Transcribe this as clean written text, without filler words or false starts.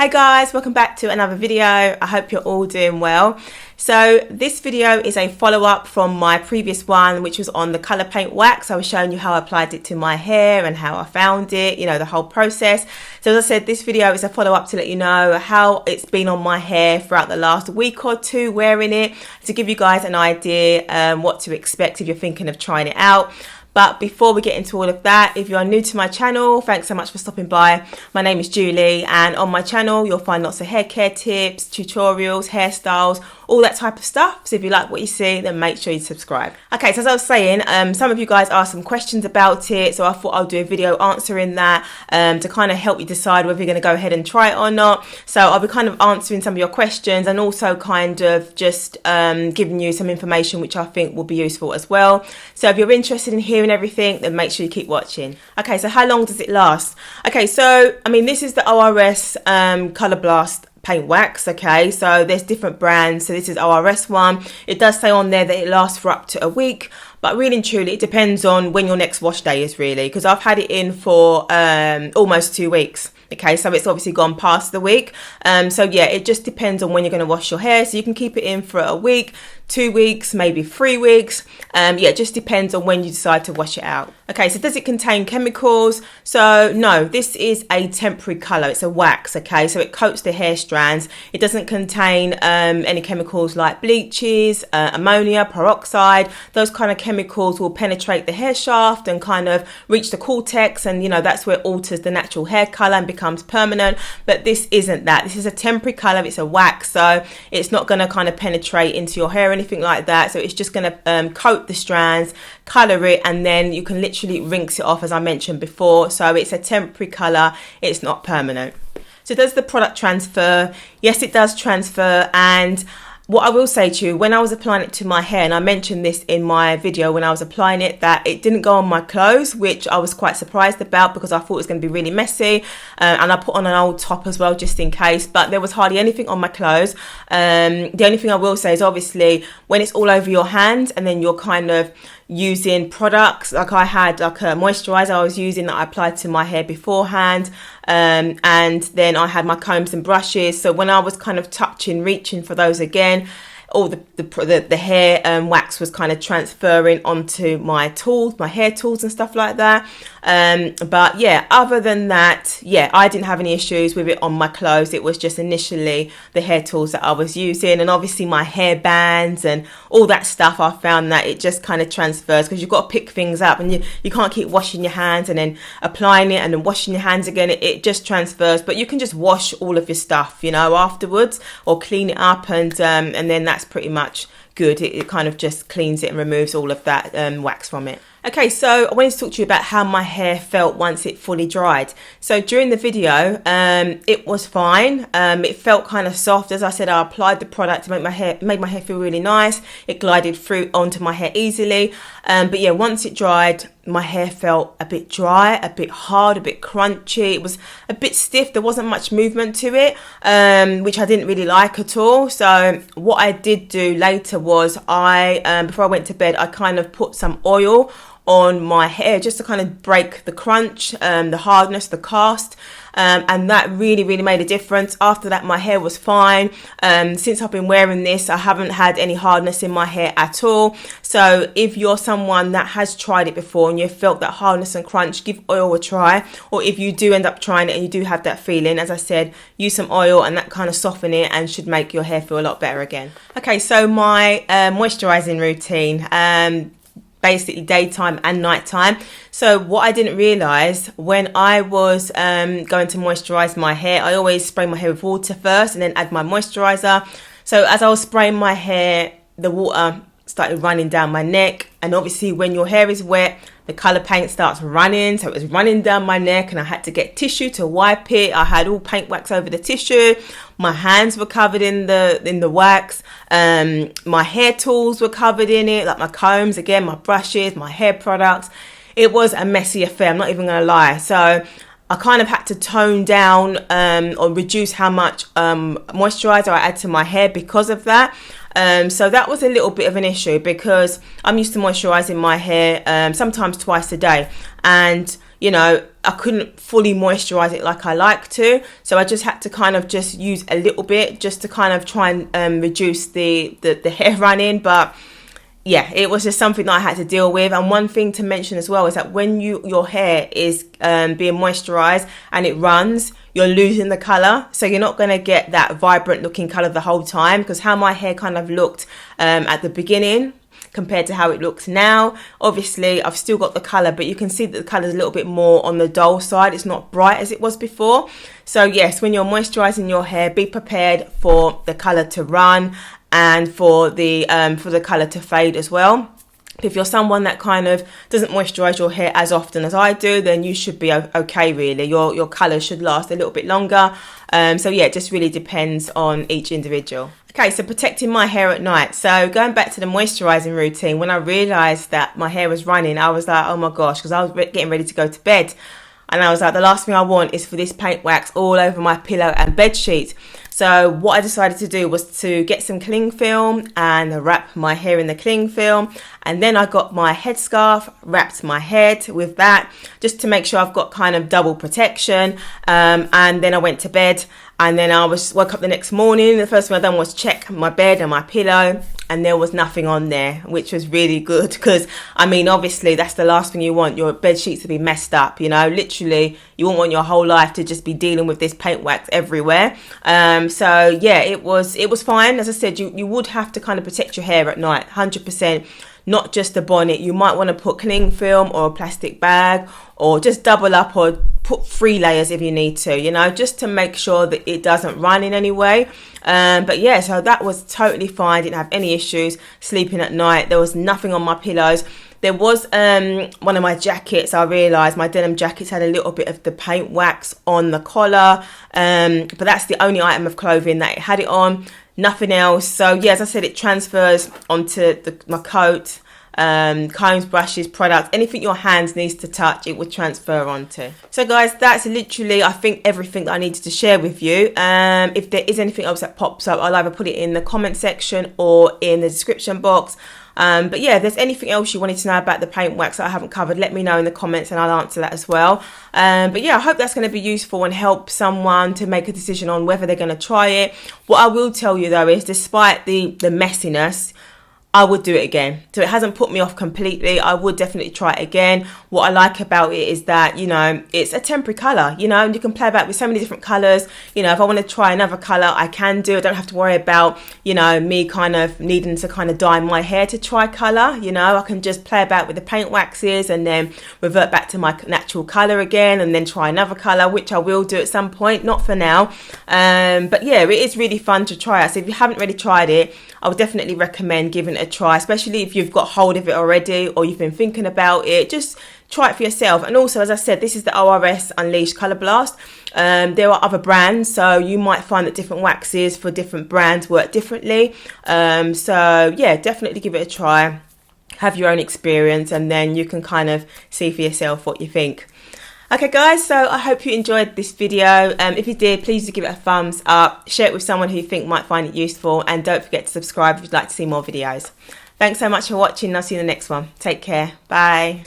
Hi guys, welcome back to another video. I hope you're all doing well. So this video is a follow-up from my previous one, which was on the colour paint wax. I was showing you how I applied it to my hair and how I found it, you know, the whole process. So as I said, this video is a follow-up to let you know how it's been on my hair throughout the last week or two wearing it, to give you guys an idea what to expect if you're thinking of trying it out. But before we get into all of that, if you are new to my channel, thanks so much for stopping by. My name is Julie, and on my channel you'll find lots of hair care tips, tutorials, hairstyles, all that type of stuff. So if you like what you see, then make sure you subscribe. Okay, so as I was saying, some of you guys asked some questions about it, so I thought I'll do a video answering that to kind of help you decide whether you're going to go ahead and try it or not. So I'll be kind of answering some of your questions and also kind of just giving you some information which I think will be useful as well. So if you're interested in hearing everything, then make sure you keep watching. Okay, so how long does it last? Okay, so I mean, this is the ORS Colour Blast paint wax. Okay, so there's different brands, so this is ORS one. It does say on there that it lasts for up to a week, but really and truly it depends on when your next wash day is, really, because I've had it in for almost 2 weeks. Okay, so it's obviously gone past the week. So yeah, it just depends on when you're going to wash your hair. So you can keep it in for a week, 2 weeks, maybe 3 weeks. Yeah, it just depends on when you decide to wash it out. Okay, so does it contain chemicals? So no, this is a temporary colour. It's a wax, okay? So it coats the hair strands. It doesn't contain any chemicals like bleaches, ammonia, peroxide. Those kind of chemicals will penetrate the hair shaft and kind of reach the cortex, and you know, that's where it alters the natural hair colour and becomes permanent. But this isn't that. This is a temporary colour. It's a wax, so it's not going to kind of penetrate into your hair or anything like that. So it's just going to coat the strands, colour it, and then you can literally rinse it off, as I mentioned before. So it's a temporary colour, it's not permanent. So does the product transfer? Yes, it does transfer. And what I will say to you, when I was applying it to my hair, and I mentioned this in my video when I was applying it, that it didn't go on my clothes, which I was quite surprised about because I thought it was going to be really messy. And I put on an old top as well, just in case, but there was hardly anything on my clothes. The only thing I will say is, obviously, when it's all over your hand and then you're kind of using products, like I had like a moisturizer I was using that I applied to my hair beforehand, and then I had my combs and brushes. So when I was kind of reaching for those again, all the hair wax was kind of transferring onto my tools, my hair tools and stuff like that. But yeah, other than that, yeah, I didn't have any issues with it on my clothes. It was just initially the hair tools that I was using, and obviously my hair bands and all that stuff. I found that it just kind of transfers because you've got to pick things up, and you can't keep washing your hands and then applying it and then washing your hands again. It just transfers, but you can just wash all of your stuff, you know, afterwards, or clean it up, and then that's pretty much good. It kind of just cleans it and removes all of that wax from it. Okay, so I wanted to talk to you about how my hair felt once it fully dried. So during the video, it was fine. It felt kind of soft. As I said, I applied the product to made my hair feel really nice. It glided through onto my hair easily. But yeah, once it dried, my hair felt a bit dry, a bit hard, a bit crunchy. It was a bit stiff. There wasn't much movement to it, which I didn't really like at all. So what I did do later was before I went to bed, I kind of put some oil on my hair just to kind of break the crunch, the hardness, the cast, and that really made a difference. After that, my hair was fine. Since I've been wearing this, I haven't had any hardness in my hair at all. So if you're someone that has tried it before and you've felt that hardness and crunch, give oil a try. Or if you do end up trying it and you do have that feeling, as I said, use some oil and that kind of soften it and should make your hair feel a lot better again. Okay, so my moisturizing routine, basically daytime and nighttime. So what I didn't realize, when I was going to moisturize my hair, I always spray my hair with water first and then add my moisturizer. So as I was spraying my hair, the water started running down my neck, and obviously when your hair is wet, the colour paint starts running, so it was running down my neck, and I had to get tissue to wipe it. I had all paint wax over the tissue. My hands were covered in the wax. My hair tools were covered in it, like my combs, again, my brushes, my hair products. It was a messy affair, I'm not even going to lie. So I kind of had to tone down or reduce how much moisturizer I add to my hair because of that. So that was a little bit of an issue because I'm used to moisturizing my hair sometimes twice a day. And you know, I couldn't fully moisturize it like I like to, so I just had to kind of just use a little bit just to kind of try and reduce the hair run-in. But yeah, it was just something that I had to deal with. And one thing to mention as well is that when your hair is being moisturized and it runs, you're losing the color, so you're not going to get that vibrant looking color the whole time. Because how my hair kind of looked at the beginning compared to how it looks now, obviously I've still got the color, but you can see that the color is a little bit more on the dull side. It's not bright as it was before. So yes, when you're moisturizing your hair, be prepared for the color to run and for the color to fade as well. If you're someone that kind of doesn't moisturize your hair as often as I do, then you should be okay really. Your color should last a little bit longer. So yeah, it just really depends on each individual. Okay, so protecting my hair at night. So going back to the moisturizing routine, when I realized that my hair was running, I was like, oh my gosh, because I was getting ready to go to bed. And I was like, the last thing I want is for this paint wax all over my pillow and bed sheet. So what I decided to do was to get some cling film and wrap my hair in the cling film. And then I got my headscarf, wrapped my head with that, just to make sure I've got kind of double protection. And then I went to bed. And then I woke up the next morning. The first thing I done was check my bed and my pillow, and there was nothing on there, which was really good, because I mean, obviously that's the last thing you want, your bed sheets to be messed up, you know. Literally, you won't want your whole life to just be dealing with this paint wax everywhere. So yeah, it was fine. As I said, you would have to kind of protect your hair at night, 100%. Not just a bonnet. You might want to put cling film or a plastic bag, or just double up or put 3 layers if you need to, you know, just to make sure that it doesn't run in any way. But yeah, so that was totally fine. Didn't have any issues sleeping at night. There was nothing on my pillows. There was one of my jackets, I realised my denim jackets had a little bit of the paint wax on the collar, but that's the only item of clothing that it had it on. Nothing else. So yeah, as I said, it transfers onto my coat, combs, brushes, products, anything your hands needs to touch, it would transfer onto. So guys, that's literally, I think, everything that I needed to share with you. If there is anything else that pops up, I'll either put it in the comment section or in the description box. But yeah, if there's anything else you wanted to know about the paint wax that I haven't covered, let me know in the comments and I'll answer that as well. But yeah, I hope that's going to be useful and help someone to make a decision on whether they're going to try it. What I will tell you though is, despite the messiness, I would do it again. So it hasn't put me off completely. I would definitely try it again. What I like about it is that, you know, it's a temporary colour, you know, and you can play about with so many different colours. You know, if I want to try another colour, I can do. I don't have to worry about, you know, me kind of needing to kind of dye my hair to try colour. You know, I can just play about with the paint waxes and then revert back to my natural colour again and then try another colour, which I will do at some point, not for now. But yeah, it is really fun to try it. So if you haven't really tried it, I would definitely recommend giving it a try, especially if you've got hold of it already or you've been thinking about it. Just try it for yourself. And also, as I said, this is the ORS Unleashed Colour Blast. There are other brands, so you might find that different waxes for different brands work differently. So yeah, definitely give it a try, have your own experience, and then you can kind of see for yourself what you think. Okay guys, so I hope you enjoyed this video. If you did, please do give it a thumbs up, share it with someone who you think might find it useful, and don't forget to subscribe if you'd like to see more videos. Thanks so much for watching, and I'll see you in the next one. Take care. Bye.